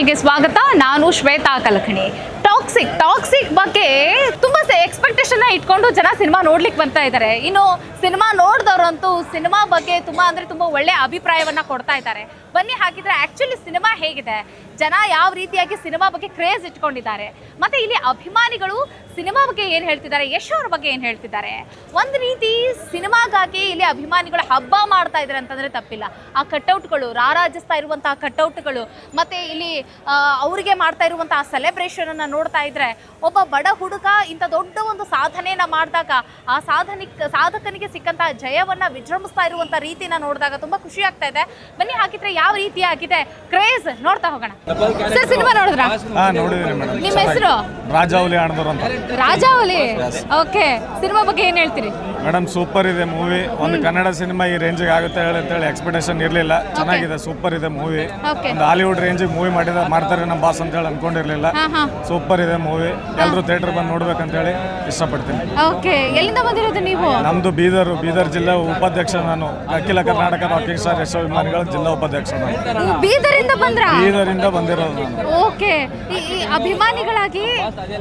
ಕಾರ್ಯಕ್ರಮಕ್ಕೆ ಸ್ವಾಗತ. ನಾನು ಶ್ವೇತಾ ಕಲಕಣಿ. ಟಾಕ್ಸಿಕ್ ಬಗ್ಗೆ ತುಂಬಾ ಎಕ್ಸ್ಪೆಕ್ಟೇಷನ್ ಇಟ್ಕೊಂಡು ಜನ ಸಿನಿಮಾ ನೋಡ್ಲಿಕ್ಕೆ ಬರ್ತಾ ಇದ್ದಾರೆ. ಇನ್ನು ಸಿನಿಮಾ ನೋಡಿದವರಂತೂ ಸಿನಿಮಾ ಬಗ್ಗೆ ತುಂಬಾ ಒಳ್ಳೆ ಅಭಿಪ್ರಾಯವನ್ನ ಕೊಡ್ತಾ ಇದ್ದಾರೆ. ಬನ್ನಿ ಹಾಗಿದ್ರೆ ಆಕ್ಚುಲಿ ಸಿನಿಮಾ ಹೇಗಿದೆ, ಜನ ಯಾವ ರೀತಿಯಾಗಿ ಸಿನಿಮಾ ಬಗ್ಗೆ ಕ್ರೇಜ್ ಇಟ್ಕೊಂಡಿದ್ದಾರೆ, ಮತ್ತೆ ಇಲ್ಲಿ ಅಭಿಮಾನಿಗಳು ಸಿನಿಮಾ ಬಗ್ಗೆ ಏನು ಹೇಳ್ತಿದ್ದಾರೆ, ಯಶ್ ಅವ್ರ ಬಗ್ಗೆ ಏನು ಹೇಳ್ತಿದ್ದಾರೆ. ಒಂದು ರೀತಿ ಸಿನಿಮಾಗಾಗಿ ಇಲ್ಲಿ ಅಭಿಮಾನಿಗಳು ಹಬ್ಬ ಮಾಡ್ತಾ ಇದ್ದಾರೆ ಅಂತಂದ್ರೆ ತಪ್ಪಿಲ್ಲ. ಆ ಕಟ್ಔಟ್ಗಳು, ರಾರಾಜಿಸ್ತಾ ಇರುವಂತಹ ಕಟ್ಔಟ್ಗಳು, ಮತ್ತೆ ಇಲ್ಲಿ ಅವರಿಗೆ ಮಾಡ್ತಾ ಇರುವಂತಹ ಸೆಲೆಬ್ರೇಷನ್ ಅನ್ನ ನೋಡ್ತಾ ಇದ್ರೆ, ಒಬ್ಬ ಬಡ ಹುಡುಗ ಇಂಥ ದೊಡ್ಡ ಒಂದು ಸಾಧನೆಯನ್ನ ಮಾಡಿದಾಗ ಆ ಸಾಧಕನಿಗೆ ಸಿಕ್ಕಂತಹ ಜಯವನ್ನ ವಿಜೃಂಭಿಸ್ತಾ ಇರುವಂತ ರೀತಿನ ನೋಡಿದಾಗ ತುಂಬಾ ಖುಷಿ ಆಗ್ತಾ ಇದೆ. ಬನ್ನಿ ಹಾಗಿದ್ರೆ ಯಾವ ರೀತಿಯಾಗಿದೆ ಕ್ರೇಜ್ ನೋಡ್ತಾ ಹೋಗೋಣ. ಸರ್, ಸಿನಿಮಾ ನೋಡಿದ್ರ? ನಿಮ್ಮ ಹೆಸರು? ರಾಜಾವಲಿ ಆಡ್ದವ್ರು ಅಂತ. ರಾಜಾವಲಿ, ಓಕೆ. ಸಿನಿಮಾ ಬಗ್ಗೆ ಏನ್ ಹೇಳ್ತೀರಿ? ಮೇಡಮ್, ಸೂಪರ್ ಇದೆ ಮೂವಿ. ಒಂದು ಕನ್ನಡ ಸಿನಿಮಾ ಈ ರೇಂಜಿಗೆ ಆಗುತ್ತೆ ಹೇಳಿ ಎಕ್ಸ್ಪೆಕ್ಟೇಷನ್ ಇರಲಿಲ್ಲ. ಚೆನ್ನಾಗಿದೆ, ಸೂಪರ್ ಇದೆ ಮೂವಿ. ಒಂದು ಹಾಲಿವುಡ್ ರೇಂಜಿಗೆ ಮೂವಿ ಮಾಡ್ತಾರೆ ನಮ್ಮ ಬಾಸ್ ಅಂತ ಹೇಳಿ ಅನ್ಕೊಂಡಿರ್ಲಿಲ್ಲ. ಸೂಪರ್ ಇದೆ ಮೂವಿ. ಎಲ್ಲರೂ ಥಿಯೇಟರ್ ಬಂದು ನೋಡ್ಬೇಕಂತ ಹೇಳಿ ಇಷ್ಟಪಡ್ತೀನಿ. ಓಕೆ. ಎಲ್ಲಿಂದ ಬಂದಿರೋದು ನೀವು? ನಮ್ದು ಬೀದರ್ ಜಿಲ್ಲಾ ಉಪಾಧ್ಯಕ್ಷ ನಾನು. ಅಖಿಲ ಕರ್ನಾಟಕ ರಾಕಿಂಗ್ ಸ್ಟಾರ್ ಯಶ್ ಅಭಿಮಾನಿಗಳ ಜಿಲ್ಲಾ ಉಪಾಧ್ಯಕ್ಷ ನಾನು. ಬೀದರಿಂದ ಬಂದಿರೋದು ನಾನು. ಓಕೆ. ಈ ಅಭಿಮಾನಿಗಳಾಗಿ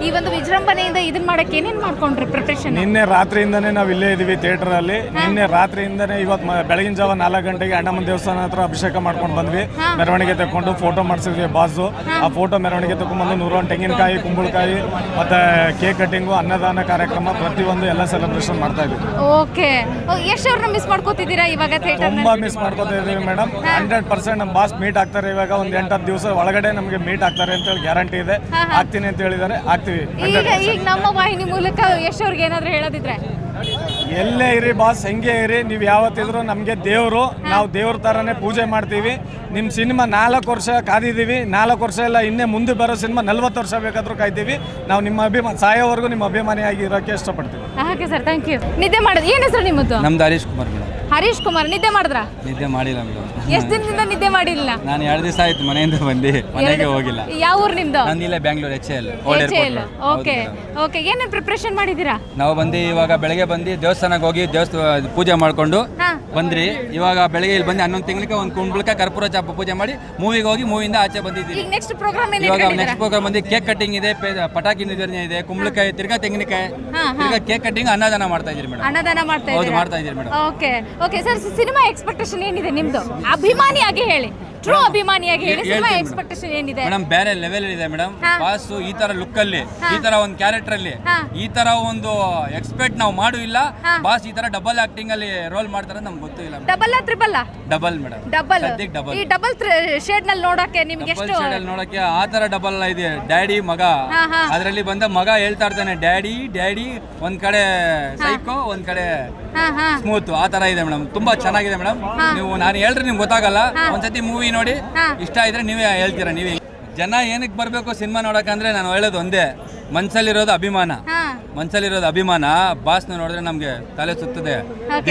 ಈ ಒಂದು ವಿಜೃಂಭಣೆಯಿಂದ ಇದನ್ನ ಮಾಡಕ್ಕೆ ಏನೇನ್ ಮಾಡ್ಕೊಂಡ್ರಿ ಪ್ರಿಪರೇಷನ್? ನಿನ್ನೆ ರಾತ್ರಿಯಿಂದನೇ ನಾವು ಇಲ್ಲೇ ಇದೀವಿ ಥಿಯೇಟರ್ ಅಲ್ಲಿ. ನಿನ್ನೆ ರಾತ್ರಿಯಿಂದನೇ ಇವತ್ತು ಬೆಳಗಿನ ಜಾವ 4 ಗಂಟೆಗೆ ಅಣ್ಣಮ್ಮನ ದೇವಸ್ಥಾನ ಹತ್ರ ಅಭಿಷೇಕ ಮಾಡ್ಕೊಂಡು ಬಂದ್ವಿ. ಮೆರವಣಿಗೆ ತಗೊಂಡು ಫೋಟೋ ಮಾಡಿಸಿದ್ವಿ ಬಾಸು. ಆ ಫೋಟೋ ಮೆರವಣಿಗೆ ತಗೊಂಡ್ಬಂದು 101 ತೆಂಗಿನಕಾಯಿ, ಕುಂಬಳಕಾಯಿ, ಮತ್ತೆ ಕೇಕ್ ಕಟ್ಟಿಂಗು, ಅನ್ನದಾನ ಕಾರ್ಯಕ್ರಮ ಪ್ರತಿಯೊಂದು ಎಲ್ಲ ಸೆಲೆಬ್ರೇಷನ್ ಮಾಡ್ತಾ ಇದ್ವಿ. ಓಕೆ. ಯಶ್ ಅವ್ರನ್ನ ಮಿಸ್ ಮಾಡ್ಕೋತಿದ್ದೀರಾ ಇವಾಗ ಥಿಯೇಟರ್? ತುಂಬಾ ಮಿಸ್ ಮಾಡ್ಕೋತಾ ಇದೀವಿ ಮೇಡಮ್. 100% ನಮ್ಮ ಬಾಸ್ ಮೀಟ್ ಆಗ್ತಾರೆ. ಇವಾಗ ಒಂದು 8-10 ದಿವಸ ಒಳಗಡೆ ನಮಗೆ ಮೀಟ್ ಆಗ್ತಾರೆ ಅಂತ ಹೇಳಿ ಗ್ಯಾರಂಟಿ ಇದೆ. ಆಗ್ತೀನಿ ಅಂತ ಹೇಳಿದ್ದಾರೆ, ಆಗ್ತೀವಿ. ಈಗ ನಮ್ಮ ವಾಹಿನಿ ಮೂಲಕ ಯಶ್ ಅವ್ರಿಗೆ ಏನಾದ್ರು ಹೇಳೋದಿದ್ರೆ? ಎಲ್ಲೇ ಇರಿ ಬಾಸ್, ಹೆಂಗೆ ಇರಿ, ನೀವು ಯಾವತ್ತಿದ್ರು ನಮಗೆ ದೇವರು. ನಾವು ದೇವ್ರ ಥರನೇ ಪೂಜೆ ಮಾಡ್ತೀವಿ. ನಿಮ್ಮ ಸಿನಿಮಾ 4 ವರ್ಷ ಕಾದಿದ್ದೀವಿ. 4 ವರ್ಷ ಎಲ್ಲ ಇನ್ನೇ ಮುಂದೆ ಬರೋ ಸಿನಿಮಾ 40 ವರ್ಷ ಬೇಕಾದರೂ ಕಾಯ್ತೀವಿ. ನಾವು ನಿಮ್ಮ ಸಾಯೋವರೆಗೂ ನಿಮ್ಮ ಅಭಿಮಾನಿಯಾಗಿ ಇರೋಕ್ಕೆ ಇಷ್ಟಪಡ್ತೀವಿ. Okay sir, thank you. ನಿದ್ದೆ ಮಾಡೋದು ಏನು ಹೆಸರು ನಿಮ್ಮದು? ನಮ್ದು ಹರೀಶ್ ಕುಮಾರ್ ಮೇಡಮ್. ಹರೀಶ್ ಕುಮಾರ್. ನಿದ್ದೆ ಮಾಡಿದ್ರಾ? ನಿದ್ದೆ ಮಾಡಿಲ್ಲ ಮೇಡಮ್. ಎಷ್ಟು ದಿನದಿಂದ ನಿದ್ದೆ ಮಾಡಿಲ್ಲ? ನಾನು 2 ದಿವಸ ಆಯ್ತು ಮನೆಯಿಂದ ಬಂದು, ಮನೆಗೆ ಹೋಗಿಲ್ಲ. ಯಾವ ಊರು ನಿಮ್ದು? ನಂದಿಲ್ಲ, ಬ್ಯಾಂಗ್ಳೂರ್ HL. ಓಕೆ. ಏನೇನು ಪ್ರಿಪರೇಷನ್ ಮಾಡಿದ್ದೀರಾ? ನಾವು ಬಂದು ಇವಾಗ ಬೆಳಗ್ಗೆ ಬಂದು ದೇವಸ್ಥಾನಕ್ಕೆ ಹೋಗಿ ಪೂಜೆ ಮಾಡ್ಕೊಂಡು ಬಂದ್ರಿ. ಇವಾಗ ಬೆಳಗ್ಗೆ ಇಲ್ಲಿ ಬಂದು 11 ತಿಂಗಳಿಗೆ ಒಂದು ಕುಂಬಳಕ ಕರ್ಪೂರ ಚಾಪ ಪೂಜೆ ಮಾಡಿ ಮೂವಿಗೆ ಹೋಗಿ ಮೂವಿಯಿಂದ ಆಚೆ ಬಂದಿದ್ದೀವಿ. ನೆಕ್ಸ್ಟ್ ಪ್ರೋಗ್ರಾಮ್ ಇವಾಗ ನೆಕ್ಸ್ಟ್ ಪ್ರೋಗ್ರಾಮ್ ಬಂದು ಕೇಕ್ ಕಟ್ಟಿಂಗ್ ಇದೆ, ಪಟಾಕಿ ನಿಧರ್ಣೆ ಇದೆ, ಕುಂಬಳಕಾಯಿ, ತಿರ್ಗಾ ತೆಂಗಿನಕಾಯಿ, ತಿರ್ಗಾ ಕೇಕ್ ಕಟ್ಟಿಂಗ್, ಅನ್ನದಾನ ಮಾಡ್ತಾ ಇದೀರಿ ಮೇಡಮ್. ಅನ್ನದಾನ ಮಾಡ್ತಾ ಇದೀರಿ madam. Okay sir, cinema expectation ಏನಿದೆ ನಿಮ್ದು? ಅಭಿಮಾನಿಯಾಗಿ ಹೇಳಿ, ಟ್ರೂ ಅಭಿಮಾನಿಯಾಗಿ ಹೇಳಿ. ಸಿನಿಮಾ ಎಕ್ಸ್ಪೆಕ್ಟೇಷನ್ ಏನಿದೆ? ಮೇಡಮ್, ಬೇರೆ ಲೆವೆಲ್ ಇದೆ ಮೇಡಮ್. ಬಾಸು ಈ ತರ ಲುಕ್ ಅಲ್ಲಿ, ಈ ತರ ಒಂದು ಕ್ಯಾರೆಕ್ಟರ್ ಅಲ್ಲಿ, ಈ ತರ ಒಂದು ಎಕ್ಸ್ಪೆಕ್ಟ್ ನಾವು ಮಾಡು ಇಲ್ಲ. ಬಾಸ್ ಈ ತರ ಡಬಲ್ ಆಕ್ಟಿಂಗ್ ಅಲ್ಲಿ ರೋಲ್ ಮಾಡ್ತಾರೆ, ನಮ್ಗೆ ಗೊತ್ತೂ ಇಲ್ಲ. Double triple? Double madam. Double. Double. ಈ ಡಬಲ್ ಶೇಡ್ ನಲ್ಲಿ ನೋಡಕ್ಕೆ ನಿಮ್ಗೆ ಎಷ್ಟು? ಶೇಡ್ ಅಲ್ಲಿ ನೋಡಕ್ಕೆ ಆ ತರ ಡಬಲ್ ಇದೆ. ಡ್ಯಾಡಿ ಮಗ, ಅದರಲ್ಲಿ ಬಂದ ಮಗ ಹೇಳ್ತಾ ಇರ್ತಾನೆ ಡ್ಯಾಡಿ ಡ್ಯಾಡಿ. ಒಂದ್ ಕಡೆ ಸೈಕೋ, ಒಂದ್ ಕಡೆ ಸ್ಮೂತ್, ಆ ತರ ಇದೆ ಮೇಡಮ್. ತುಂಬಾ ಚೆನ್ನಾಗಿದೆ ಮೇಡಮ್. ನೀವು ನಾನು ಹೇಳ್ರಿ ನಿಮ್ಗೆ ಗೊತ್ತಾಗಲ್ಲ. ಒಂದ್ಸತಿ ಮೂವಿ ನೋಡಿ ಇಷ್ಟ ಇದ್ರೆ ನೀವೇ ಹೇಳ್ತೀರಾ. ನೀವೇ ಜನ ಏನಕ್ಕೆ ಬರಬೇಕು ಸಿನಿಮಾ ನೋಡಕಂದ್ರೆ ನಾನು ಹೇಳೋದು ಒಂದೇ, ಮನ್ಸಲ್ಲಿರೋದು ಅಭಿಮಾನ. ಬಾಸ್ನ ನೋಡಿದ್ರೆ ನಮ್ಗೆ ತಲೆ ಸುತ್ತದೆ.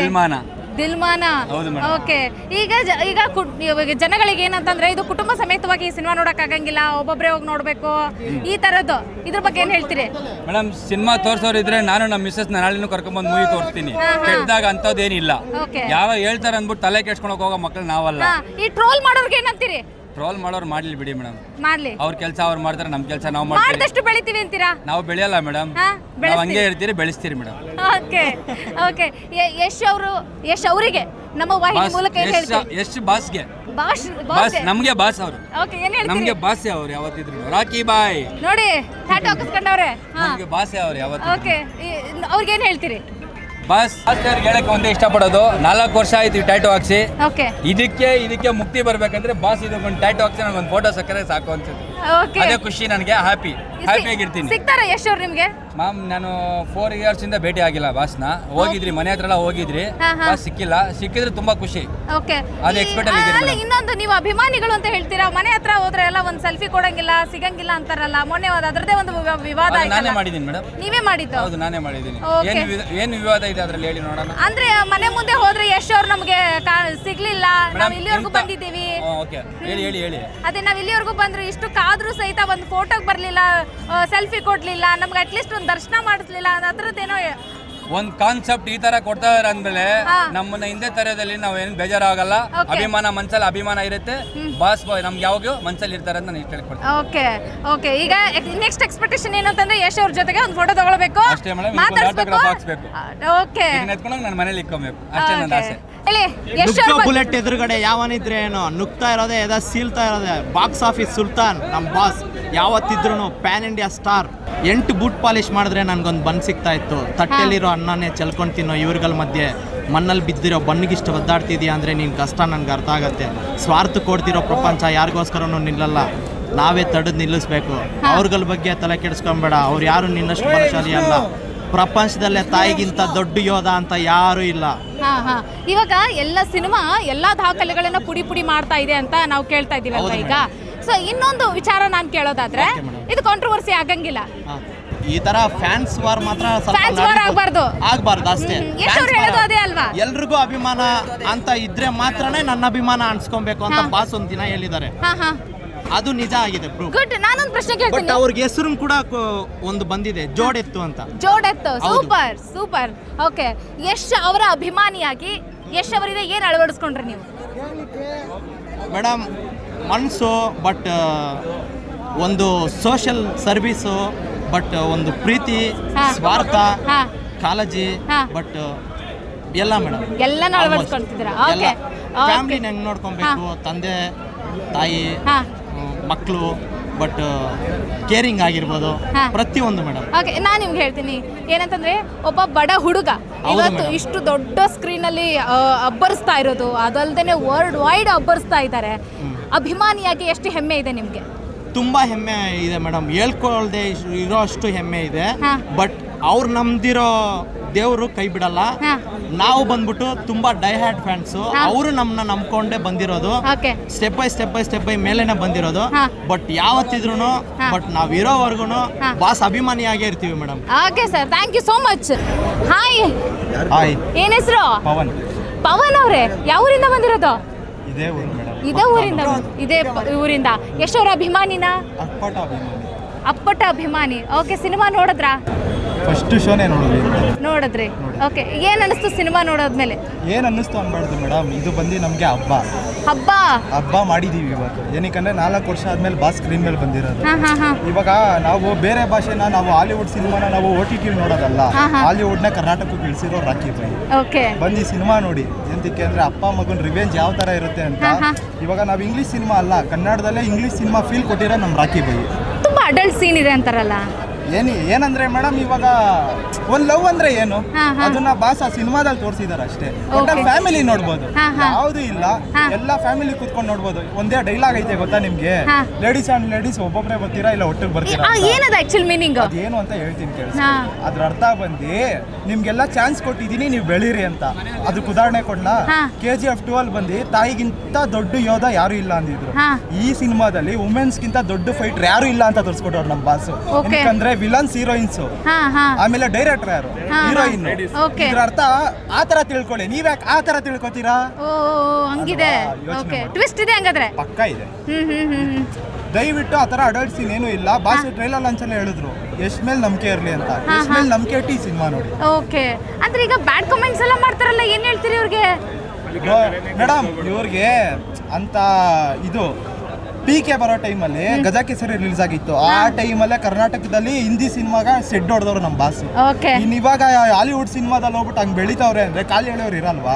ದಿಲ್ಮಾನ. ಓಕೆ. ಈಗ ಜನಗಳಿಗೆ ಏನಂತಂದ್ರೆ, ಇದು ಕುಟುಂಬ ಸಮೇತವಾಗಿ ಈ ಸಿನಿಮಾ ನೋಡಕ್ ಆಗಂಗಿಲ್ಲ, ಒಬ್ಬೊಬ್ರೆ ಹೋಗಿ ನೋಡ್ಬೇಕು, ಈ ತರದ್ದು. ಇದ್ರ ಬಗ್ಗೆ ಏನ್ ಹೇಳ್ತೀರಿ ಮೇಡಮ್? ಸಿನಿಮಾ ತೋರ್ಸೋರು ಇದ್ರೆ ನಾನು ನಮ್ಮ ಮಿಸ್ಸಸ್ ನಾಳೆನೂ ಕರ್ಕೊಂಡ್ಬಂದು ಮೂವಿ ತೋರಿಸ್ತೀನಿ. ಕೆಟ್ಟದಾಗ ಅಂತದೇನಿಲ್ಲ. ಯಾವ ಹೇಳ್ತಾರೆ ಅಂದ್ಬಿಟ್ಟು ತಲೆ ಕೆಡ್ಸ್ಕೊಳಕ್ ಹೋಗೋ ಮಕ್ಕಳು ನಾವಲ್ಲ. ಈ ಟ್ರೋಲ್ ಮಾಡೋರ್ಗೆ ಏನಂತೀರಿ? ಟ್ರೋಲ್ ಮಾಡೋರು ಮಾಡ್ಲಿ ಬಿಡಿ ಮೇಡಮ್. ಮಾಡ್ಲಿ. ಅವ್ರ ಕೆಲಸ ಅವ್ರು ಮಾಡ್ತಾರೆ, ನಮ್ಮ ಕೆಲಸ ನಾವು ಮಾಡ್ತೀವಿ. ಮಾಡಿದಷ್ಟು ಬೆಳಿತೀವಿ ಅಂತೀರಾ? ನಾವು ಬೆಳೆಯಲ್ಲ ಮೇಡಮ್, ನಾವು ಹಂಗೆ ಇರ್ತೀರಿ, ಬೆಳೆಸ್ತೀರಿ ಮೇಡಮ್. ಓಕೆ. ಯಶ್ ಅವರಿಗೆ ನಮ್ಮ ವಾಹಿನಿ ಮೂಲಕ ಏನ್ ಹೇಳ್ತೀರಾ? ಯಶ್ ಬಾಸ್ಗೆ, ಬಾಸ್ ನಮ್ಗೆ ಬಾಸ್ ಅವರು. ಓಕೆ. ಏನ್ ಹೇಳ್ತೀರಿ? ನಮ್ಗೆ ಬಾಸೆ ಅವ್ರು ಯಾವತ್ತಿದ್ರು. ರಾಕಿ ಬಾಯ್ ನೋಡಿ, ಟ್ಯಾಟೂ ಹಾಕಿಸ್ಕೊಂಡವ್ರೆ. ನಮ್ಗೆ ಬಾಸೆ ಅವ್ರು ಯಾವತ್ತಿದ್ರು. ಓಕೆ. ಅವ್ರಿಗೆ ಏನ್ ಹೇಳ್ತೀರಿ? ಬಾಸ್ ಹೇಳಕ್ಕೆ ಒಂದೇ ಇಷ್ಟಪಡೋದು, 4 ವರ್ಷ ಆಯ್ತು ಟ್ಯಾಟೂ ಹಾಕ್ಸಿ. ಇದಕ್ಕೆ ಮುಕ್ತಿ ಬರ್ಬೇಕಂದ್ರೆ ಬಾಸ್ ಇದಕ್ಕೊಂದು ಟ್ಯಾಟೂ ಹಾಕ್ಸಿ ನನಗೊಂದು ಫೋಟೋ ಸಕ್ಕರೆ ಸಾಕು ಅನ್ಸುತ್ತೆ. ಅದೇ ಖುಷಿ ನನಗೆ. ಹ್ಯಾಪಿಯಾಗಿರ್ತೀನಿ. ಸಿಗ್ತಾರ ಯಶ್ ಅವ್ರು ನಿಮ್ಗೆ? ಮ್ಯಾಮ್, ನಾನು 4 ಇಯರ್ಸ್ ಇಂದ ಭೇಟಿ ಆಗಿಲ್ಲ ಬಾಸ್ನ. ಹೋಗಿದ್ರಿ, ಮನೆ ಹತ್ರ ಎಲ್ಲ ಹೋಗಿದ್ರಿ, ಬಾಸ್ ಸಿಕ್ಕಿಲ್ಲ. ಸಿಕ್ಕಿದ್ರೆ ತುಂಬಾ ಖುಷಿ. ಅದು ಎಕ್ಸ್ಪೆಕ್ಟ್ ಆಗಿದ್ದೀರಿ. ಇನ್ನೊಂದು, ನೀವು ಅಭಿಮಾನಿಗಳು ಅಂತ ಹೇಳ್ತೀರಾ, ಮನೆ ಹತ್ರ ಹೋದ್ರೆ ಎಲ್ಲ ಒಂದು ಸೆಲ್ಫಿ ಕೊಡಂಗಿಲ್ಲ, ಸಿಗಂಗಿಲ್ಲ ಅಂತಾರಲ್ಲ. ಮೊನ್ನೆ ಅದರದೇ ಒಂದು ವಿವಾದ ಆಯ್ತು. ನಾನೇ ಮಾಡಿದ್ದೀನಿ ಮೇಡಮ್. ನೀವೇ ಮಾಡಿದ್ದು? ಹೌದು, ನಾನೇ ಮಾಡಿದ್ದೀನಿ. ಏನು ವಿವಾದ ಇದೆ ಅದ್ರಲ್ಲಿ ಹೇಳಿ ನೋಡೋಣ. ಅಂದ್ರೆ ಮನೆ ಮುಂದೆ ಹೋದ್ರೆ ಯಶ್ ಅವ್ರು ನಮ್ಗೆ ಸಿಗ್ಲಿಲ್ಲ, ನಾವು ಇಲ್ಲಿವರೆಗೂ ಬಂದಿದ್ದೀವಿ. ಹೇಳಿ. ಅದೇ ನಾವ್ ಇಲ್ಲಿವರೆಗೂ ಬಂದ್ರು, ಇಷ್ಟು ಕಾದ್ರೂ ಸಹಿತ ಒಂದು ಫೋಟೋಗೆ ಬರ್ಲಿಲ್ಲ, ಸೆಲ್ಫಿ ಕೊಡ್ಲಿಲ್ಲ ನಮ್ಗೆ, ಅಟ್ಲೀಸ್ಟ್ ಒಂದು ದರ್ಶನ ಮಾಡಿಸ್ಲಿಲ್ಲ, ಅದ್ರದ್ದೇನೋ ಒಂದ್ ಕಾನ್ಸೆಪ್ಟ್ ಈ ತರ ಕೊಡ್ತಾ ಇದಾರೆ ಅಂದ್ಮೇಲೆ ನಮ್ಮನ್ನ ಹಿಂದೆ ತರದಲ್ಲಿ ನಾವ್ ಏನ್ ಬೇಜಾರಾಗಲ್ಲ. ಅಭಿಮಾನ ಮನ್ಸಲ್ಲಿ ಅಭಿಮಾನ ಇರುತ್ತೆ. ಬಾಸ್ ಬಾಯ್ ನಮ್ಗೆ ಯಾವಾಗ ಮನ್ಸಲ್ಲಿ ಇರ್ತಾರೆ ಅಂತ ನಾನು ಇಷ್ಟ ಹೇಳ್ಕೊಡ್ತೀನಿ. ಓಕೆ ಈಗ ನೆಕ್ಸ್ಟ್ ಎಕ್ಸ್ಪೆಕ್ಟೇಷನ್ ಏನು ಅಂತಂದ್ರೆ ಯಶ್ ಅವ್ರ ಜೊತೆಗೆ ಒಂದು ಫೋಟೋ ತಗೊಳ್ಬೇಕು, ಅಷ್ಟೇ ಮೇಡಮ್. ಮಾತಾಡ್ಸ್ಬೇಕು. ಹಾಕ್ಸ್ಬೇಕು, ಓಕೆ ಎತ್ಕೊಂಡೋಗಿ ನನ್ನ ಮನೇಲಿ ಇಕ್ಕೋಬೇಕು, ಅಷ್ಟೇ ನನ್ನ ಆಸೆ. ಹೇಳಿ ಯಶ್ ಅವ್ರ ಬುಲೆಟ್ ಎದುರುಗಡೆ ಯಾವನಿದ್ರೆ ಏನು ನುಗ್ತಾ ಇರೋದೇ ಎದ ಸೀಲ್ತಾ ಇರೋದೇ. ಬಾಕ್ಸ್ ಆಫೀಸ್ ಸುಲ್ತಾನ್ ನಮ್ಮ ಬಾಸ್ ಯಾವತ್ತಿದ್ರು pan India star. 8 boot polish ಮಾಡಿದ್ರೆ ನನಗೊಂದು ಬನ್ ಸಿಗ್ತಾ ಇತ್ತು. ತಟ್ಟೆಲಿರೋ ಅನ್ನನೇ ಚೆಲ್ಕೊಂಡು ತಿನ್ನೋ ಇವ್ರಗಳ ಮಧ್ಯೆ ಮಣ್ಣಲ್ಲಿ ಬಿದ್ದಿರೋ ಬಣ್ಣಿಗಿಷ್ಟು ಒದ್ದಾಡ್ತಿದ್ಯಾ ಅಂದರೆ ನಿನ್ನ ಕಷ್ಟ ನನಗೆ ಅರ್ಥ ಆಗುತ್ತೆ. ಸ್ವಾರ್ಥ ಕೊಡ್ತಿರೋ ಪ್ರಪಂಚ ಯಾರಿಗೋಸ್ಕರನೂ ನಿಲ್ಲಲ್ಲ, ನಾವೇ ತಡೆದು ನಿಲ್ಲಿಸ್ಬೇಕು. ಅವ್ರಗಳ ಬಗ್ಗೆ ತಲೆ ಕೆಡಿಸ್ಕೊಂಬೇಡ, ಅವ್ರು ಯಾರು ನಿನ್ನಷ್ಟು ಬಲಶಾಲಿ ಅಲ್ಲ. ಪ್ರಪಂಚದಲ್ಲೇ ತಾಯಿಗಿಂತ ದೊಡ್ಡ ಯೋಧ ಅಂತ ಯಾರೂ ಇಲ್ಲ. ಇವಾಗ ಎಲ್ಲ ಸಿನಿಮಾ ಎಲ್ಲಾ ದಾಖಲೆಗಳನ್ನ ಪುಡಿ ಮಾಡ್ತಾ ಇದೆ ಅಂತ ನಾವು ಕೇಳ್ತಾ ಇದೀವಿ ಅಲ್ವಾ ಈಗ. ಸೊ ಇನ್ನೊಂದು ವಿಚಾರ ನಾನು ಕೇಳೋದಾದ್ರೆ, ಇದು ಕಾಂಟ್ರವರ್ಸಿ ಆಗಂಗಿಲ್ಲ. ಈ ತರ ಫ್ಯಾನ್ಸ್ ವಾರ್ ಮಾತ್ರ ಫ್ಯಾನ್ಸ್ ವಾರ್ ಆಗ್ಬಾರ್ದು ಅಷ್ಟೇ. ಅದೇ ಅಲ್ವಾ, ಎಲ್ರಿಗೂ ಅಭಿಮಾನ ಅಂತ ಇದ್ರೆ ಮಾತ್ರನೇ ನನ್ನ ಅಭಿಮಾನ ಅನ್ಸ್ಕೊಬೇಕು ಅಂತ ಬಾಸ್ ಒಂದ್ ದಿನ ಹೇಳಿದ್ದಾರೆ. ಅದು ನಿಜ ಆಗಿದೆ ಪ್ರೂಫ್. ಗುಡ್. ನಾನೊಂದು ಪ್ರಶ್ನೆ ಕೇಳ್ತೀನಿ. ಬಟ್ ಅವ್ರಿಗೆ ಹೆಸರು ಕೂಡ ಒಂದು ಬಂದಿದೆ, ಜೋಡೆತ್ತು ಅಂತ. ಜೋಡೆತ್ತು, ಸೂಪರ್. ಓಕೆ, ಯಶ್ ಅವರ ಅಭಿಮಾನಿಯಾಗಿ ಯಶ್ ಅವರಿಂದ ಏನ್ ಅಳವಡಿಸ್ಕೊಂಡ್ರಿ ನೀವು? ಮೇಡಮ್, ಮನಸ್ಸು, ಬಟ್ ಒಂದು ಸೋಷಿಯಲ್ ಸರ್ವಿಸು, ಬಟ್ ಒಂದು ಪ್ರೀತಿ, ಸ್ವಾರ್ಥ, ಕಾಳಜಿ, ಬಟ್ ಎಲ್ಲ ಮೇಡಮ್ ಎಲ್ಲನ ಅಳವಡಿಸ್ಕೊಂತಿದ್ದೀರಾ? ಓಕೆ. ಫ್ಯಾಮಿಲಿನ ಹೆಂಗ್ ನೋಡ್ಕೊಬೇಕು, ತಂದೆ ತಾಯಿ ಮಕ್ಕಳು, ಬಟ್ ಕೇರಿಂಗ್ ಆಗಿರ್ಬೋದು, ಪ್ರತಿಯೊಂದು ಮೇಡಮ್. ಓಕೆ, ನಾನು ನಿಮ್ಗೆ ಹೇಳ್ತೀನಿ ಏನಂತಂದ್ರೆ, ಒಬ್ಬ ಬಡ ಹುಡುಗ ಇವತ್ತು ಇಷ್ಟು ದೊಡ್ಡ ಸ್ಕ್ರೀನ್ ಅಲ್ಲಿ ಅಬ್ಬರಿಸ್ತಾ ಇರೋದು, ಅದಲ್ದೇನೆ ವರ್ಲ್ಡ್ ವೈಡ್ ಅಬ್ಬರಿಸ್ತಾ ಇದ್ದಾರೆ. ಅಭಿಮಾನಿಯಾಗಿ ಎಷ್ಟು ಹೆಮ್ಮೆ ಇದೆ ನಿಮ್ಗೆ? ತುಂಬಾ ಹೆಮ್ಮೆ ಇದೆ ಮೇಡಮ್, ಹೇಳ್ಕೊಳ್ದೆ ಇರೋ ಅಷ್ಟು ಹೆಮ್ಮೆ ಇದೆ. ಬಟ್ ಅವ್ರು ನಮ್ದಿರೋ ದೇವರು ಕೈ ಬಿಡಲ್ಲ. ನಾವು ಬಂದ್ಬಿಟ್ಟು ತುಂಬಾ ಡೈ ಹ್ಯಾಡ್ ಫ್ಯಾನ್ಸು. ಅವರು ನಮ್ಮನ್ನ ನಂಬ್ಕೊಂಡೇ ಬಂದಿರೋದು, ಸ್ಟೆಪ್ ಬೈ ಮೇಲೆನೆ ಬಂದಿರೋದು. ಬಟ್ ಯಾವತ್ತಿದ್ರು ಬಟ್ ನಾವ್ ಇರೋವರೆಗೂ ಬಾಸ್ ಅಭಿಮಾನಿಯಾಗೇ ಇರ್ತೀವಿ madam. Okay sir, thank you so much. Hi, ಏನ್ ಹೆಸರು? ಪವನ್ ಅವರೇ, ಯಾವ ಊರಿಂದ ಬಂದಿರೋದು? ಇದೇ ಊರಿಂದ. ಎಷ್ಟವರ ಅಭಿಮಾನಿನ? ಅಪ್ಪಟ ಅಭಿಮಾನಿ. ಓಕೆ, ಸಿನಿಮಾ ನೋಡಿದ್ರಾ? ಫಸ್ಟ್ ಶೋನೇ ನೋಡಿದ್ರಿ. ಓಕೆ, ಏನ್ ಅನಿಸ್ತು ಸಿನಿಮಾ ನೋಡೋದ್ಮೇಲೆ? ಏನ್ ಅನ್ನಿಸ್ತು ಅನ್ಬಾರ್ದು ಮೇಡಮ್, ಇದು ಬಂದು ನಮ್ಗೆ ಹಬ್ಬ ಮಾಡಿದೀವಿ ಇವತ್ತು. ಏನಕ್ಕಂದ್ರೆ 4 ವರ್ಷ ಆದ್ಮೇಲೆ ಬಾಸ್ ಸ್ಕ್ರೀನ್ ಮೇಲೆ ಬಂದಿರೋದು. ಇವಾಗ ನಾವು ಬೇರೆ ಭಾಷೆನ, ನಾವು ಹಾಲಿವುಡ್ ಸಿನಿಮಾನ ನಾವು OTT ನೋಡೋದಲ್ಲ, ಹಾಲಿವುಡ್ನ ಕರ್ನಾಟಕಕ್ಕೆ ಇಳಿಸಿರೋ ರಾಕಿ ಬೈ. ಬಂದು ಈ ಸಿನಿಮಾ ನೋಡಿ, ಎಂತಕ್ಕೆ ಅಂದ್ರೆ ಅಪ್ಪ ಮಗನ್ ರಿವೆಂಜ್ ಯಾವ ತರ ಇರುತ್ತೆ ಅಂತ. ಇವಾಗ ನಾವು ಇಂಗ್ಲಿಷ್ ಸಿನಿಮಾ ಅಲ್ಲ, ಕನ್ನಡದಲ್ಲೇ ಇಂಗ್ಲಿಷ್ ಸಿನಿಮಾ ಫೀಲ್ ಕೊಟ್ಟಿರೋ ನಮ್ ರಾಕಿ ಬೈ. ತುಂಬಾ ಅಡಲ್ಟ್ ಸೀನ್ ಇದೆ ಅಂತಾರಲ್ಲ, ಏನಂದ್ರೆ ಮೇಡಮ್, ಇವಾಗ ಒಂದ್ ಲವ್ ಅಂದ್ರೆ ಏನು, ಅದನ್ನ ಬಾಸ್ ಆ ಸಿನಿಮಾದಲ್ಲಿ ತೋರಿಸಿದಾರೆ ಅಷ್ಟೇ. ಫ್ಯಾಮಿಲಿ ನೋಡ್ಬೋದು, ಯಾವ್ದು ಇಲ್ಲ, ಎಲ್ಲ ಫ್ಯಾಮಿಲಿ ಕೂತ್ಕೊಂಡು ನೋಡ್ಬೋದು. ಒಂದೇ ಡೈಲಾಗ್ ಐತೆ ಗೊತ್ತಾ ನಿಮ್ಗೆ? ಲೇಡೀಸ್ ಅಂಡ್ ಲೇಡೀಸ್ ಒಬ್ಬೊಬ್ರೆ ಬರ್ತೀರಾ ಇಲ್ಲ ಒಟ್ಟಿಗೆ ಬರ್ತೀರಾ? ಏನದು ಆಕ್ಚುಲ್ ಮೀನಿಂಗ್? ಅದೇನು ಅಂತ ಹೇಳ್ತೀನಿ ಕೇಳಿಸಿ. ಅದ್ರ ಅರ್ಥ ಬಂದು ನಿಮ್ಗೆಲ್ಲ ಚಾನ್ಸ್ ಕೊಟ್ಟಿದೀನಿ, ನೀವು ಬೆಳೀರಿ ಅಂತ. ಅದಕ್ಕೆ ಉದಾಹರಣೆ ಕೊಡ್ಲಾ? KGF 2 ಅಲ್ಲಿ ಬಂದು ತಾಯಿಗಿಂತ ದೊಡ್ಡ ಯೋಧ ಯಾರು ಇಲ್ಲ ಅಂದಿದ್ರು. ಈ ಸಿನಿಮಾದಲ್ಲಿ ವುಮೆನ್ಸ್ ಗಿಂತ ದೊಡ್ಡ ಫೈಟರ್ ಯಾರು ಇಲ್ಲ ಅಂತ ತೋರಿಸ್ಕೊಟ್ಟವ್ರು ನಮ್ ಬಾಸ್. ಯಾಕಂದ್ರೆ ವಿಲನ್ಸ್ ಹೀರೋಯಿನ್ಸ್, ಆಮೇಲೆ ಡೈರೆಕ್ಟರ್ ಯಾರು, ಹೀರೋಯಿನ್. ಇದ್ರ ಅರ್ಥ ಆ ತರ ತಿಳ್ಕೊಳ್ಳಿ. ನೀವ್ ಯಾಕೆ ಆ ತರ ತಿಳ್ಕೊತೀರಾ? ಹಂಗಿದೆ. ಟ್ವಿಸ್ಟ್ ಇದೆ ಹಂಗಾದ್ರೆ? ಪಕ್ಕ ಇದೆ. ದಯವಿಟ್ಟು ಆ ತರ ಅಡಲ್ಟ್ ಸೀನ್ ಏನೂ ಇಲ್ಲ. ಬಾಸ್ ಟ್ರೈಲರ್ ಲಾಂಚ್ ಅಲ್ಲೇ ಹೇಳಿದ್ರು ಎಷ್ಟ್ ಮೇಲೆ ನಂಬಿಕೆ ಇರ್ಲಿ ಅಂತ. ಎಷ್ಟ್ ಮೇಲೆ ನಂಬಿಕೆ ಇಟ್ಟು ಈ ಸಿನಿಮಾ ನೋಡಿ. ಓಕೆ, ಅಂದ್ರೆ ಈಗ ಬ್ಯಾಡ್ ಕಮೆಂಟ್ಸ್ ಎಲ್ಲ ಮಾಡ್ತಾರಲ್ಲ, ಏನ್ ಹೇಳ್ತೀರಿ ಇವ್ರಿಗೆ? ಮೇಡಮ್, ಇವ್ರಿಗೆ ಅಂತ ಇದು PK ಬರೋ ಟೈಮಲ್ಲಿ ಗಜ ಕೇಸರಿ ರಿಲೀಸ್ ಆಗಿತ್ತು. ಆ ಟೈಮಲ್ಲೇ ಕರ್ನಾಟಕದಲ್ಲಿ ಹಿಂದಿ ಸಿನಿಮಾಗ ಸೆಡ್ ಹೊಡೆದವ್ರು ನಮ್ಮ ಬಾಸ್. ಇವಾಗ ಹಾಲಿವುಡ್ ಸಿನಿಮಾದಲ್ಲಿ ಹೋಗ್ಬಿಟ್ಟು ಹಂಗ್ ಬೆಳಿತಾವ್ರೆ ಅಂದ್ರೆ ಕಾಲಿ ಹೇಳೋರು ಇರಲ್ವಾ?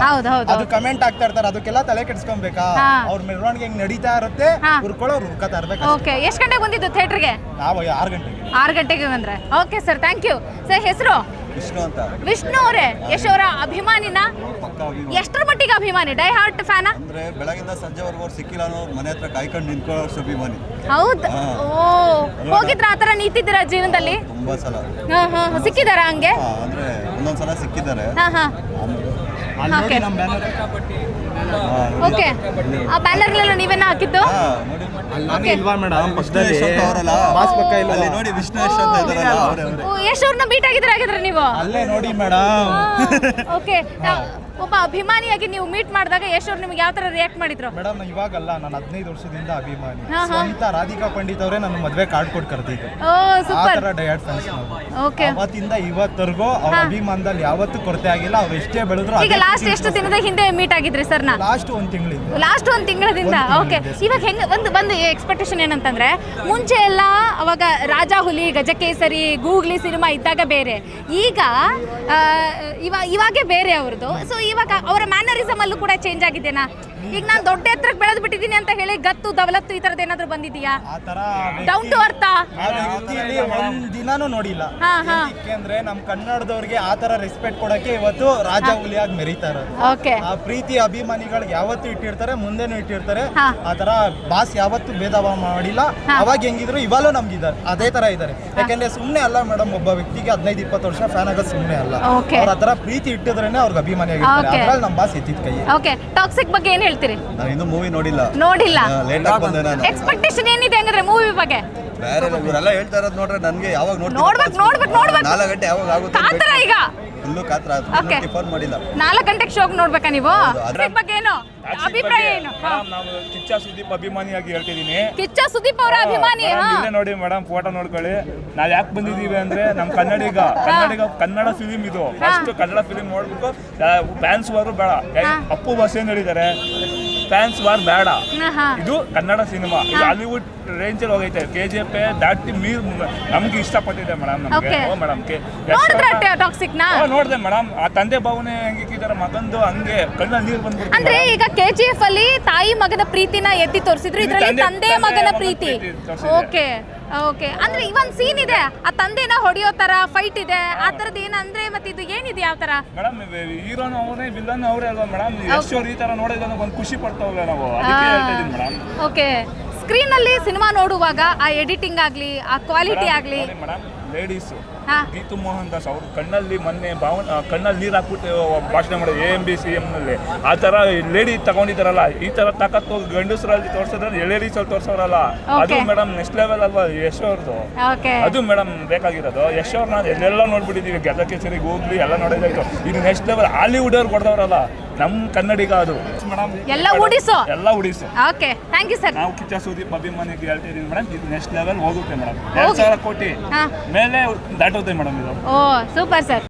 ಅದು ಕಮೆಂಟ್ ಆಗ್ತಾ ಇರ್ತಾರೆ, ಅದಕ್ಕೆಲ್ಲ ತಲೆ ಕೆಡಿಸ್ಕೊಬೇಕಾ? ಅವ್ರ ಮೆರವಣಿಗೆ ಹೆಂಗ್ ನಡೀತಾ ಇರುತ್ತೆ, ಹುರ್ಕೊಳ್ಳೋರು ಹುರ್ಕೋತಾ ಇರ್ಬೇಕು. ಎಷ್ಟು ಗಂಟೆಗೆ ಬಂದಿದ್ದು ಥಿಯೇಟರ್ಗೆ? ನಾವು 6 ಗಂಟೆಗೆ. 6 ಗಂಟೆಗೆ ಬಂದ್ರೆ. Okay sir, thank you sir. ಹೆಸರು? ವಿಷ್ಣು ಅಂತ. ವಿಷ್ಣು ಅವರೇ, ಯಶ್ ಅವರ ಅಭಿಮಾನಿನ? ಎಷ್ಟರ ಮಟ್ಟಿಗೆ ಅಭಿಮಾನಿ? Die hard fan? ಅಂದ್ರೆ ಬೆಳಗಿಂದ ಸಂಜೆವರೆಗೂ ಸಿಕ್ಕಿಲ್ಲ ಅನ್ನೋ ಮನೆ ಹತ್ರ ಕಾಯ್ಕೊಂಡು ನಿಂತ್ಕೊಳ್ಳೋ ಅಭಿಮಾನಿ. ಹೌದಾ? ಓ, ಹೋಗಿದ್ರ ಆತರ ನಿಂತಿದ್ದೀರಾ ಜೀವನದಲ್ಲಿ? ತುಂಬಾ ಸಲ. ಸಿಕ್ಕಿದಾರ ಹಂಗೆ? ಅಂದ್ರೆ ಒಂದೊಂದ್ಸಲ ಸಿಕ್ಕಿದ್ದಾರೆ. ಓಕೆ, ಆ ಬ್ಯಾನರ್ಗಳೆಲ್ಲ ನೀವೇನ ಹಾಕಿದ್ದು? ನೋಡಿ ವಿಷ್ಣು ಯಶ್ ಅಂತ ಇದಾರಲ್ಲ, ಯಶ್ ಅವ್ರನ್ನ ಮೀಟ್ ಆಗಿದ್ರೆ ನೀವು? ಅಲ್ಲೇ ನೋಡಿ ಮೇಡಮ್. ಓಕೆ, ಒಬ್ಬ ಅಭಿಮಾನಿಯಾಗಿ ನೀವು ಮೀಟ್ ಮಾಡಿದಾಗ ಯಶ್ ಅವ್ರು ನಿಮ್ಗೆ ಯಾವ ತರ ರಿಯಾಕ್ಟ್ ಮಾಡಿದ್ರು? ಮೇಡಮ್ ಇವಾಗಲ್ಲ, ನಾನು 15 ವರ್ಷದಿಂದ ಅಭಿಮಾನಿ. ಹಾ, ಹಾ. ಸ್ವಂತ ರಾಧಿಕಾ ಪಂಡಿತ್ ಅವರೇ ನನ್ನ ಮದ್ವೆ ಕಾರ್ಡ್ ಕೊಟ್ಟು ಕರೆದಿದ್ದು. ಓ ಆ ಸೂಪರ್. ತರ ಡಯಟ್ ಫ್ಯಾನ್ಸ್ ನಾವು. ಓಕೆ. ಅವತ್ತಿಂದ ಇವತ್ತರೆಗೂ ಅವ್ರ ಅಭಿಮಾನದಲ್ಲಿ ಯಾವತ್ತೂ ಕೊರತೆ ಆಗಿಲ್ಲ. ಅವ್ರು ಎಷ್ಟೇ ಬೆಳೆದ್ರು ಈಗ ಲಾಸ್ಟ್ ಎಷ್ಟು ದಿನದ ಹಿಂದೆ ಮೀಟ್ ಆಗಿದ್ರಿ ಸರ್ನ? ಲಾಸ್ಟ್ 1 ತಿಂಗಳಿಂದ. ಲಾಸ್ಟ್ 1 ತಿಂಗಳದಿಂದ. ಓಕೆ. ಇವಾಗ ಹೆಂಗ ಒಂದು ಎಕ್ಸ್ಪೆಕ್ಟೇಷನ್ ಏನಂತಂದ್ರೆ, ಮುಂಚೆ ಎಲ್ಲ ಅವಾಗ ರಾಜ ಹುಲಿ, ಗಜಕೇಸರಿ, ಗೂಗ್ಲಿ ಸಿನಿಮಾ ಇದ್ದಾಗ ಬೇರೆ, ಈಗ ಇವಾಗೆ ಬೇರೆ ಅವ್ರದ್ದು. ಸೊ ಇವಾಗ ಅವರ ಮ್ಯಾನರಿಸಮ್ ಅಲ್ಲೂ ಕೂಡ ಚೇಂಜ್ ಆಗಿದೆನಾ? ಈಗ ನಾನು ದೊಡ್ಡ ಎತ್ತರಕ್ಕೆ ಬೆಳೆದು ಬಿಟ್ಟಿದ್ದೀನಿ ಅಂತ ಹೇಳಿ ಗತ್ತು ದವಲತ್ತು ಈ ತರದ್ ಏನಾದ್ರು ಬಂದಿದೆಯಾ? ಆ ತರ ಡೌನ್ ಟು ಅರ್ಥ ಆ ವ್ಯಕ್ತಿಯಲ್ಲಿ ಒಂದ್ ದಿನಾನು ನೋಡಿಲ್ಲ. ಹಾ, ಹಾ. ಯಾಕೆಂದ್ರೆ ನಮ್ ಕನ್ನಡದವ್ರಿಗೆ ಆ ತರ ರೆಸ್ಪೆಕ್ಟ್ ಕೊಡಕ್ಕೆ ಇವತ್ತು ರಾಜ ಹುಲಿಯಾಗಿ ಮೆರೀತಾ ಇರೋದು. ಓಕೆ. ಆ ಪ್ರೀತಿ ಅಭಿಮಾನಿಗಳಿಗೆ ಯಾವತ್ತೂ ಇಟ್ಟಿರ್ತಾರೆ, ಮುಂದೆನೂ ಇಟ್ಟಿರ್ತಾರೆ. ಹಾ. ಆ ತರ ಬಾಸ್ ಯಾವತ್ತೂ ಭೇದ ಭಾವ ಮಾಡಿಲ್ಲ. ಹಾ. ಅವಾಗ ಹೆಂಗಿದ್ರು ಇವಾಗಲೂ ನಮ್ಗಿದ್ದಾರೆ ಅದೇ ತರ ಇದ್ದಾರೆ. ಯಾಕಂದ್ರೆ ಸುಮ್ನೆ ಅಲ್ಲ ಮೇಡಮ್, ಒಬ್ಬ ವ್ಯಕ್ತಿಗೆ 15-20 ವರ್ಷ ಫ್ಯಾನ್ ಆಗೋದು ಸುಮ್ನೆ ಅಲ್ಲ. ಓಕೆ. ಅವ್ರ ಆ ತರ ಪ್ರೀತಿ ಇಟ್ಟಿದ್ರೇನೆ ಅವ್ರಿಗೆ ಅಭಿಮಾನಿ ಆಗಿರ್ತಾರೆ. ಓಕೆ. ಅದ್ರಲ್ಲಿ ನಮ್ ಬಾಸ್ ಎತ್ತಿದ ಕೈ. ಓಕೆ. ಟಾಕ್ಸಿಕ್ ಬಗ್ಗೆ ಏನ್ ಹೇಳ್ತೀರಿ? ನಾನು ಇನ್ನೂ ಮೂವಿ ನೋಡಿಲ್ಲ, ನೋಡಿಲ್ಲ. ಲೇಟ್ ಆಗಿ ಬಂದೆ ನಾನು. ಎಕ್ಸ್ಪೆಕ್ಟೇಷನ್ ಏನಿದೆ ಹಂಗಾದ್ರೆ ಮೂವಿ ಬಗ್ಗೆ? ಬೇರೆ ಇವರೆಲ್ಲ ಹೇಳ್ತಾ ಇರೋದು ನೋಡ್ರೆ ನನಗೆ ಯಾವಾಗ ನೋಡ್ಬೇಕು. 4 ಗಂಟೆ ಯಾವಾಗ ಆಗುತ್ತೆ ಕಾತರ ಈಗ ಫುಲ್ಲು ಕಾತ್ರ. Okay. ಟಿಫನ್ ಮಾಡಿಲ್ಲ. 4 ಗಂಟೆಗೆ ಶೋಗ್ ನೋಡ್ಬೇಕಾ ನೀವು? ಅದ್ರ ಟಾಕ್ಸಿಕ್ ಬಗ್ಗೆ ಏನು ಅಭಿಪ್ರಾಯ ಏನು? ನಾವು ಕಿಚ್ಚ ಸುದೀಪ್ ಅಭಿಮಾನಿಯಾಗಿ ಹೇಳ್ತಿದ್ದೀನಿ. ಕಿಚ್ಚ ಸುದೀಪ್ ಅವರ ಅಭಿಮಾನಿ. ಇಲ್ಲೇ ನೋಡಿ ಮೇಡಮ್, ಫೋಟೋ ನೋಡ್ಕೊಳ್ಳಿ. ನಾವ್ ಯಾಕೆ ಬಂದಿದೀವಿ ಅಂದ್ರೆ ನಮ್ ಕನ್ನಡ ಫಿಲಿಂ ಇದು. ಫಸ್ಟ್ ಕನ್ನಡ ಫಿಲಿಂ ನೋಡ್ಬಿಟ್ಟು ಫ್ಯಾನ್ಸ್ ವಾರು ಬೇಡ. ಅಪ್ಪು ಬಸ್ ಏನ್ ಹೇಳಿದ್ದಾರೆ, ಫ್ಯಾನ್ಸ್ ವಾರ್ ಬೇಡ, ಇದು ಕನ್ನಡ ಸಿನಿಮಾ. ಇದು ಹಾಲಿವುಡ್ ರೇಂಜ್ ಅಲ್ಲಿ ಹೋಗೈತೆ. KGF ದಾಟಿ ನಮ್ಗೆ ಇಷ್ಟಪಟ್ಟಿದೆ ಮೇಡಮ್. ನಮ್ಗೆ Okay. ಓ ಮೇಡಮ್ ನೋಡಿದ್ರೆ ಟಾಕ್ಸಿಕ್ ನ ನೋಡಿದೆ ಮೇಡಮ್. ಆ ತಂದೆ ಭಾವನೆ ಹೆಂಗಿದ್ದಾರೆ ಮಗಂದು, ಹಂಗೆ ಕಣ್ಣಲ್ಲಿ ನೀರು ಬಂದ್ಬಿಡ್ತು. ಅಂದ್ರೆ ಈಗ KGF ಅಲ್ಲಿ ತಾಯಿ ಮಗನ ಪ್ರೀತಿನ ಎತ್ತಿ ತೋರಿಸಿದ್ರು, ಇದ್ರಲ್ಲಿ ತಂದೆ ಮಗನ ಪ್ರೀತಿ. ಓಕೆ. ಓಕೆ. ಅಂದ್ರೆ ಇವನ್ ಸೀನ್ ಇದೆ, ಆ ತಂದೆನ ಹೊಡೆಯೋ ತರ ಫೈಟ್ ಇದೆ, ಆ ತರದ್ ಏನಂದ್ರೆ ಮತ್ತೆ ಇದು ಏನಿದೆ ಯಾವ ತರ? ಮೇಡಮ್ ಹೀರೋನು ಅವನೇ, ವಿಲನ್ ಅವರೇ ಅಲ್ವಾ ಮೇಡಮ್? ಯಶ್ ಅವ್ರು ಈ ತರ ನೋಡಿದ್ರೆ ಒಂದು ಖುಷಿ ಪಡ್ತಾವಲ್ಲ ನಾವು, ಅದಕ್ಕೆ ಹೇಳ್ತಾ ಇದೀನಿ ಮೇಡಮ್. ಓಕೆ. ಸ್ಕ್ರೀನ್ ಅಲ್ಲಿ ಸಿನಿಮಾ ನೋಡುವಾಗ ಆ ಎಡಿಟಿಂಗ್ ಆಗ್ಲಿ, ಆ ಕ್ವಾಲಿಟಿ ಆಗ್ಲಿ. ಮೇಡಮ್ ಲೇಡೀಸು ಹಾ. ಗೀತು ಮೋಹನ್ ದಾಸ್ ಅವ್ರು ಕಣ್ಣಲ್ಲಿ ಮೊನ್ನೆ ಕಣ್ಣಲ್ಲಿ ನೀರು ಹಾಕ್ಬಿಟ್ಟು ಭಾಷಣ ಮಾಡೋದು AMB CM ನಲ್ಲಿ. ಆ ತರ ಲೇಡಿ ತಗೊಂಡಿದ್ದಾರಲ್ಲ, ಈ ತರ ತಾಕತ್ತು ಗಂಡಸರಲ್ಲಿ ತೋರ್ಸೋದ್ರೆ ಲೇಡೀಸ್ ಅಲ್ಲಿ ತೋರ್ಸೋರಲ್ಲ. ಅದು ಮೇಡಮ್ ನೆಕ್ಸ್ಟ್ ಲೆವೆಲ್ ಅಲ್ವಾ ಯಶ್ ಅವ್ರದ್ದು. ಓಕೆ. ಅದು ಮೇಡಮ್ ಬೇಕಾಗಿರೋದು. ಯಶ್ ಅವ್ರನ್ನ ಎಲ್ಲೆಲ್ಲ ನೋಡ್ಬಿಟ್ಟಿದೀವಿ, ಗಜಕೇಸರಿ, ಗೂಗ್ಲಿ ಎಲ್ಲ ನೋಡಿದಾಯ್ತು. ಇದು ನೆಕ್ಸ್ಟ್ ಲೆವೆಲ್ ಹಾಲಿವುಡ್ ಅವ್ರು ಕೊಡ್ದವ್ರಲ್ಲ, ನಮ್ ಕನ್ನಡಿಗ ಅದು ಮೇಡಮ್. ಎಲ್ಲ ಉಡಿಸು. ಓಕೆ. Thank you sir. ನಾವು ಕಿಚ್ಚ ಸುದೀಪ್ ಅಭಿಮಾನಿಗೆ ಹೇಳ್ತಾ ಇದೀವಿ ಮೇಡಮ್, ಇದು ನೆಕ್ಸ್ಟ್ ಲೆವೆಲ್ ಹೋಗುತ್ತೆ ಮೇಡಮ್. 2,000 ಕೋಟಿ ಹಾ. ಮೇಲೆ ದಾಟುತ್ತೆ ಮೇಡಮ್ ಇದು. ಓ ಸೂಪರ್ ಸರ್.